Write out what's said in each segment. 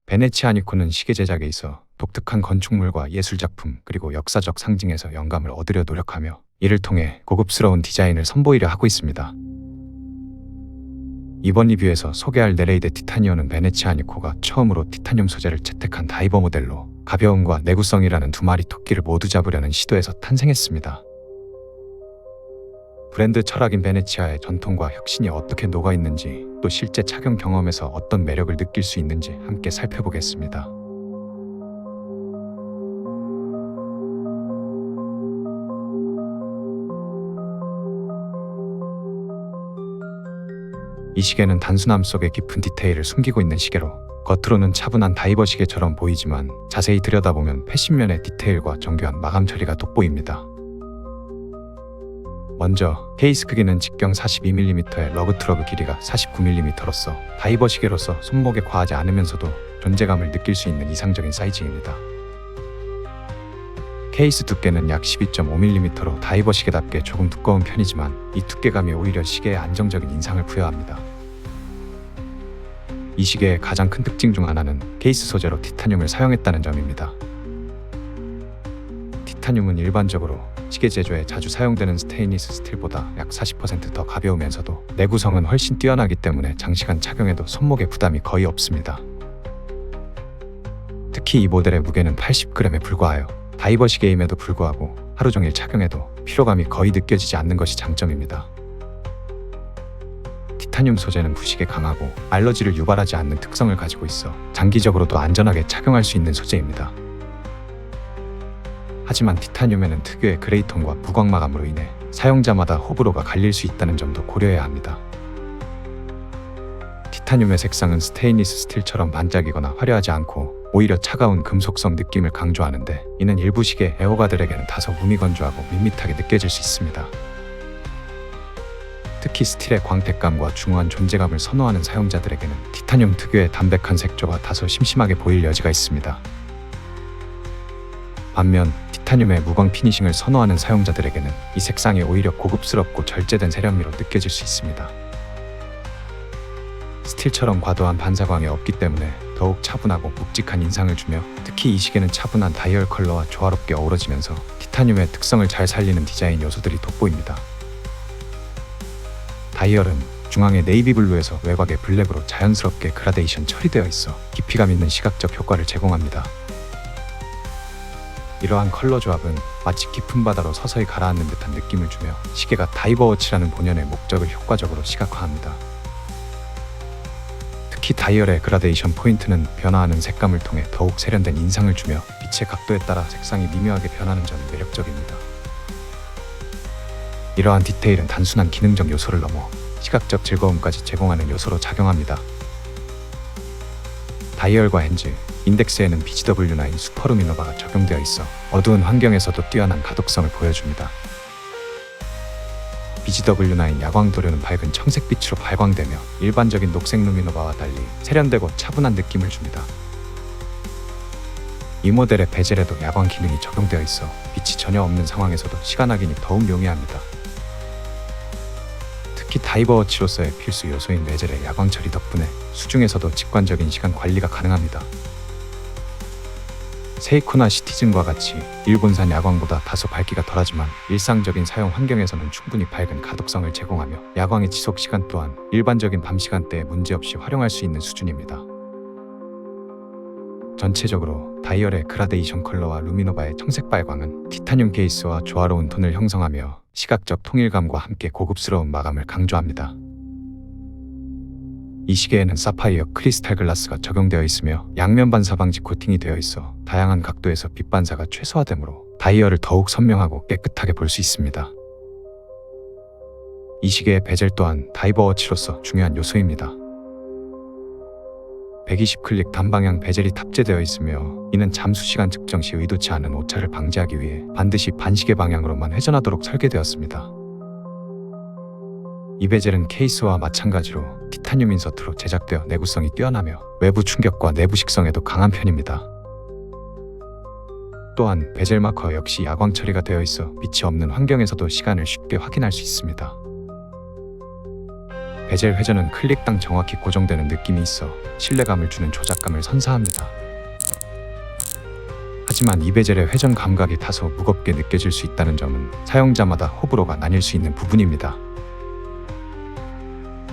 베네치아 니코는 시계 제작에 있어 독특한 건축물과 예술작품 그리고 역사적 상징에서 영감을 얻으려 노력하며 이를 통해 고급스러운 디자인을 선보이려 하고 있습니다. 이번 리뷰에서 소개할 네레이데 티타니오는 베네치아 니코가 처음으로 티타늄 소재를 채택한 다이버 모델로 가벼움과 내구성이라는 두 마리 토끼를 모두 잡으려는 시도에서 탄생했습니다. 브랜드 철학인 베네치아의 전통과 혁신이 어떻게 녹아있는지, 또 실제 착용 경험에서 어떤 매력을 느낄 수 있는지 함께 살펴보겠습니다. 이 시계는 단순함 속에 깊은 디테일을 숨기고 있는 시계로, 겉으로는 차분한 다이버 시계처럼 보이지만 자세히 들여다보면 패신면의 디테일과 정교한 마감 처리가 돋보입니다. 먼저 케이스 크기는 직경 42mm에 러그 트러브 길이가 49mm로서 다이버 시계로서 손목에 과하지 않으면서도 존재감을 느낄 수 있는 이상적인 사이즈입니다. 케이스 두께는 약 12.5mm로 다이버 시계답게 조금 두꺼운 편이지만 이 두께감이 오히려 시계에 안정적인 인상을 부여합니다. 이 시계의 가장 큰 특징 중 하나는 케이스 소재로 티타늄을 사용했다는 점입니다. 티타늄은 일반적으로 시계 제조에 자주 사용되는 스테인리스 스틸보다 약 40% 더 가벼우면서도 내구성은 훨씬 뛰어나기 때문에 장시간 착용해도 손목에 부담이 거의 없습니다. 특히 이 모델의 무게는 80g에 불과하여 다이버 시계임에도 불구하고 하루 종일 착용해도 피로감이 거의 느껴지지 않는 것이 장점입니다. 티타늄 소재는 부식에 강하고 알러지를 유발하지 않는 특성을 가지고 있어 장기적으로도 안전하게 착용할 수 있는 소재입니다. 하지만 티타늄에는 특유의 그레이톤과 무광 마감으로 인해 사용자마다 호불호가 갈릴 수 있다는 점도 고려해야 합니다. 티타늄의 색상은 스테인리스 스틸처럼 반짝이거나 화려하지 않고 오히려 차가운 금속성 느낌을 강조하는데, 이는 일부 시계 애호가들에게는 다소 무미건조하고 밋밋하게 느껴질 수 있습니다. 특히 스틸의 광택감과 중후한 존재감을 선호하는 사용자들에게는 티타늄 특유의 담백한 색조가 다소 심심하게 보일 여지가 있습니다. 반면 티타늄의 무광 피니싱을 선호하는 사용자들에게는 이 색상이 오히려 고급스럽고 절제된 세련미로 느껴질 수 있습니다. 스틸처럼 과도한 반사광이 없기 때문에 더욱 차분하고 묵직한 인상을 주며, 특히 이 시계는 차분한 다이얼 컬러와 조화롭게 어우러지면서 티타늄의 특성을 잘 살리는 디자인 요소들이 돋보입니다. 다이얼은 중앙의 네이비 블루에서 외곽의 블랙으로 자연스럽게 그라데이션 처리되어 있어 깊이감 있는 시각적 효과를 제공합니다. 이러한 컬러 조합은 마치 깊은 바다로 서서히 가라앉는 듯한 느낌을 주며 시계가 다이버워치라는 본연의 목적을 효과적으로 시각화합니다. 특히 다이얼의 그라데이션 포인트는 변화하는 색감을 통해 더욱 세련된 인상을 주며 빛의 각도에 따라 색상이 미묘하게 변하는 점이 매력적입니다. 이러한 디테일은 단순한 기능적 요소를 넘어 시각적 즐거움까지 제공하는 요소로 작용합니다. 다이얼과 핸즈, 인덱스에는 BGW9 슈퍼 루미노바가 적용되어 있어 어두운 환경에서도 뛰어난 가독성을 보여줍니다. BGW9 야광 도료는 밝은 청색빛으로 발광되며 일반적인 녹색 루미노바와 달리 세련되고 차분한 느낌을 줍니다. 이 모델의 베젤에도 야광 기능이 적용되어 있어 빛이 전혀 없는 상황에서도 시간 확인이 더욱 용이합니다. 특히 다이버워치로서의 필수 요소인 베젤의 야광 처리 덕분에 수중에서도 직관적인 시간 관리가 가능합니다. 세이코나 시티즌과 같이 일본산 야광보다 다소 밝기가 덜하지만 일상적인 사용 환경에서는 충분히 밝은 가독성을 제공하며 야광의 지속 시간 또한 일반적인 밤 시간대에 문제없이 활용할 수 있는 수준입니다. 전체적으로 다이얼의 그라데이션 컬러와 루미노바의 청색 발광은 티타늄 케이스와 조화로운 톤을 형성하며 시각적 통일감과 함께 고급스러운 마감을 강조합니다. 이 시계에는 사파이어 크리스탈 글라스가 적용되어 있으며 양면 반사 방지 코팅이 되어 있어 다양한 각도에서 빛 반사가 최소화되므로 다이얼을 더욱 선명하고 깨끗하게 볼 수 있습니다. 이 시계의 베젤 또한 다이버워치로서 중요한 요소입니다. 120클릭 단방향 베젤이 탑재되어 있으며 이는 잠수시간 측정 시 의도치 않은 오차를 방지하기 위해 반드시 반시계 방향으로만 회전하도록 설계되었습니다. 이 베젤은 케이스와 마찬가지로 티타늄 인서트로 제작되어 내구성이 뛰어나며 외부 충격과 내부 식성에도 강한 편입니다. 또한 베젤 마커 역시 야광 처리가 되어 있어 빛이 없는 환경에서도 시간을 쉽게 확인할 수 있습니다. 베젤 회전은 클릭당 정확히 고정되는 느낌이 있어 신뢰감을 주는 조작감을 선사합니다. 하지만 이 베젤의 회전 감각이 다소 무겁게 느껴질 수 있다는 점은 사용자마다 호불호가 나뉠 수 있는 부분입니다.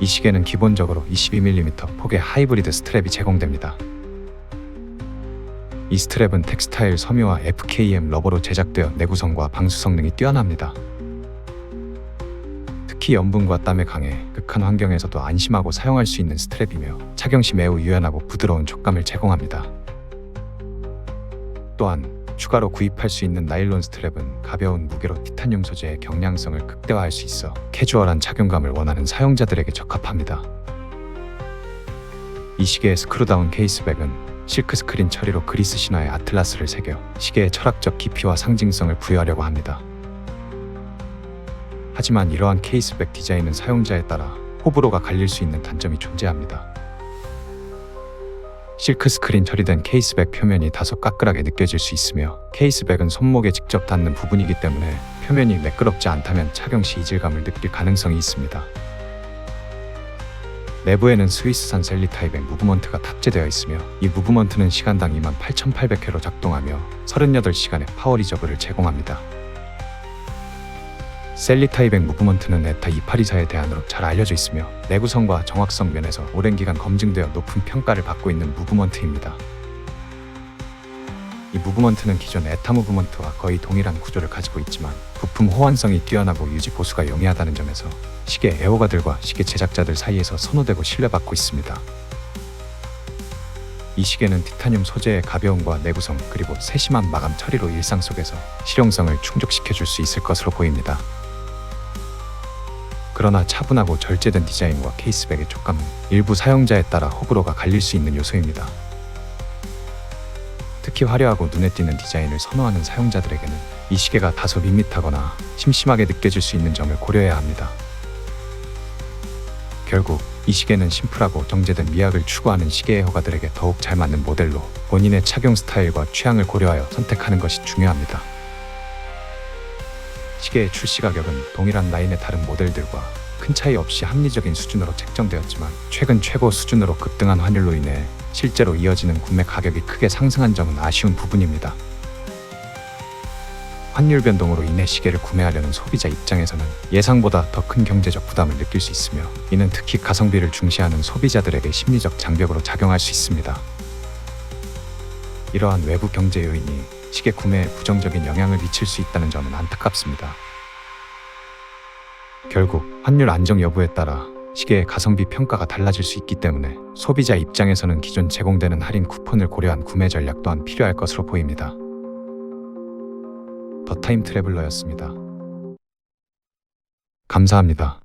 이 시계는 기본적으로 22mm 폭의 하이브리드 스트랩이 제공됩니다. 이 스트랩은 텍스타일 섬유와 FKM 러버로 제작되어 내구성과 방수 성능이 뛰어납니다. 특히 염분과 땀에 강해 극한 환경에서도 안심하고 사용할 수 있는 스트랩이며 착용 시 매우 유연하고 부드러운 촉감을 제공합니다. 또한 추가로 구입할 수 있는 나일론 스트랩은 가벼운 무게로 티타늄 소재의 경량성을 극대화할 수 있어 캐주얼한 착용감을 원하는 사용자들에게 적합합니다. 이 시계의 스크루다운 케이스백은 실크 스크린 처리로 그리스 신화의 아틀라스를 새겨 시계의 철학적 깊이와 상징성을 부여하려고 합니다. 하지만 이러한 케이스백 디자인은 사용자에 따라 호불호가 갈릴 수 있는 단점이 존재합니다. 실크 스크린 처리된 케이스백 표면이 다소 까끌하게 느껴질 수 있으며 케이스백은 손목에 직접 닿는 부분이기 때문에 표면이 매끄럽지 않다면 착용 시 이질감을 느낄 가능성이 있습니다. 내부에는 스위스산 셀리타입의 무브먼트가 탑재되어 있으며 이 무브먼트는 시간당 28,800회로 작동하며 38시간의 파워 리저브를 제공합니다. 셀리타입의 무브먼트는 에타 2824의 대안으로 잘 알려져 있으며 내구성과 정확성 면에서 오랜 기간 검증되어 높은 평가를 받고 있는 무브먼트입니다. 이 무브먼트는 기존 에타 무브먼트와 거의 동일한 구조를 가지고 있지만 부품 호환성이 뛰어나고 유지 보수가 용이하다는 점에서 시계 애호가들과 시계 제작자들 사이에서 선호되고 신뢰받고 있습니다. 이 시계는 티타늄 소재의 가벼움과 내구성 그리고 세심한 마감 처리로 일상 속에서 실용성을 충족시켜줄 수 있을 것으로 보입니다. 그러나 차분하고 절제된 디자인과 케이스백의 촉감은 일부 사용자에 따라 호불호가 갈릴 수 있는 요소입니다. 특히 화려하고 눈에 띄는 디자인을 선호하는 사용자들에게는 이 시계가 다소 밋밋하거나 심심하게 느껴질 수 있는 점을 고려해야 합니다. 결국 이 시계는 심플하고 정제된 미학을 추구하는 시계 애호가들에게 더욱 잘 맞는 모델로 본인의 착용 스타일과 취향을 고려하여 선택하는 것이 중요합니다. 시계의 출시 가격은 동일한 라인의 다른 모델들과 큰 차이 없이 합리적인 수준으로 책정되었지만 최근 최고 수준으로 급등한 환율로 인해 실제로 이어지는 구매 가격이 크게 상승한 점은 아쉬운 부분입니다. 환율 변동으로 인해 시계를 구매하려는 소비자 입장에서는 예상보다 더 큰 경제적 부담을 느낄 수 있으며 이는 특히 가성비를 중시하는 소비자들에게 심리적 장벽으로 작용할 수 있습니다. 이러한 외부 경제 요인이 시계 구매에 부정적인 영향을 미칠 수 있다는 점은 안타깝습니다. 결국 환율 안정 여부에 따라 시계의 가성비 평가가 달라질 수 있기 때문에 소비자 입장에서는 기존 제공되는 할인 쿠폰을 고려한 구매 전략 또한 필요할 것으로 보입니다. 더 타임 트래블러였습니다. 감사합니다.